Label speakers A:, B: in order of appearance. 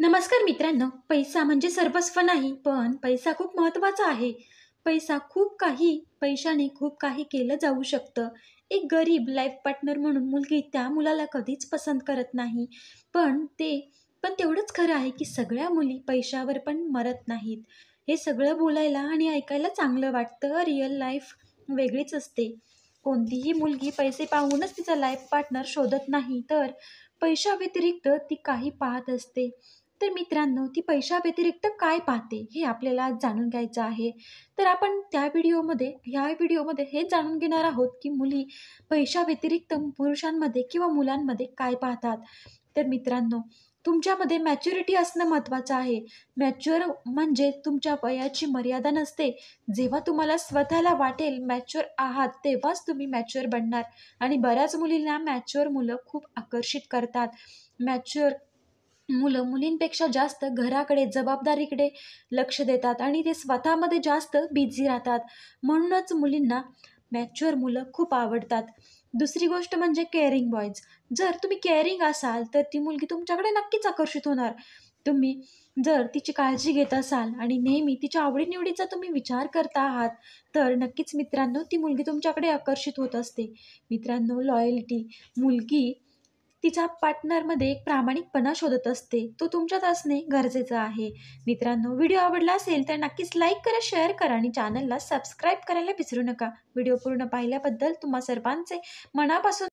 A: नमस्कार मित्रांनो, पैसा म्हणजे सर्वस्व नाही, पण पैसा खूप महत्त्वाचा आहे. पैशाने खूप काही केलं जाऊ शकतं. एक गरीब लाईफ पार्टनर म्हणून मुलगी त्या मुलाला कधीच पसंत करत नाही. पण पण तेवढंच खरं आहे, की सगळ्या मुली पैशावर पण मरत नाहीत. हे सगळं बोलायला आणि ऐकायला चांगलं वाटतं, रिअल लाईफ वेगळीच असते. कोणतीही मुलगी पैसे पाहूनच तिचा लाईफ पार्टनर शोधत नाही, तर पैशाव्यतिरिक्त ती काही पाहत असते. तर मित्रांनो, ती पैशाव्यतिरिक्त काय पाहते हे आपल्याला आज जाणून घ्यायचं आहे. तर आपण ह्या व्हिडिओमध्ये हेच जाणून घेणार आहोत, की मुली पैशाव्यतिरिक्त पुरुषांमध्ये किंवा मुलांमध्ये काय पाहतात. तर मित्रांनो, तुमच्यामध्ये मॅच्युरिटी असणं महत्त्वाचं आहे. मॅच्युअर म्हणजे तुमच्या वयाची मर्यादा नसते. जेव्हा तुम्हाला स्वतःला वाटेल मॅच्युअर आहात, तेव्हाच तुम्ही मॅच्युअर बनणार. आणि बऱ्याच मुलींना मॅच्युअर मुलं खूप आकर्षित करतात. मॅच्युअर मुलं मुलींपेक्षा जास्त घराकडे, जबाबदारीकडे लक्ष देतात आणि ते स्वतःमध्ये जास्त बिझी राहतात. म्हणूनच मुलींना मॅच्युअर मुलं खूप आवडतात. दुसरी गोष्ट म्हणजे केअरिंग बॉयज. जर तुम्ही केअरिंग असाल, तर ती मुलगी तुमच्याकडे नक्कीच आकर्षित होणार. तुम्ही जर तिची काळजी घेत असाल आणि नेहमी तिच्या आवडीनिवडीचा तुम्ही विचार करता आहात, तर नक्कीच मित्रांनो, ती मुलगी तुमच्याकडे आकर्षित होत असते. मित्रांनो, लॉयल्टी. मुलगी तिच्या पार्टनरमध्ये एक प्रामाणिकपणा शोधत असते. तो तुमच्यात असणे गरजेचं आहे. मित्रांनो, व्हिडिओ आवडला असेल तर नक्कीच लाईक करा, शेअर करा आणि चॅनलला सबस्क्राईब करायला विसरू नका. व्हिडिओ पूर्ण पाहिल्याबद्दल तुम्हा सर्वांचे मनापासून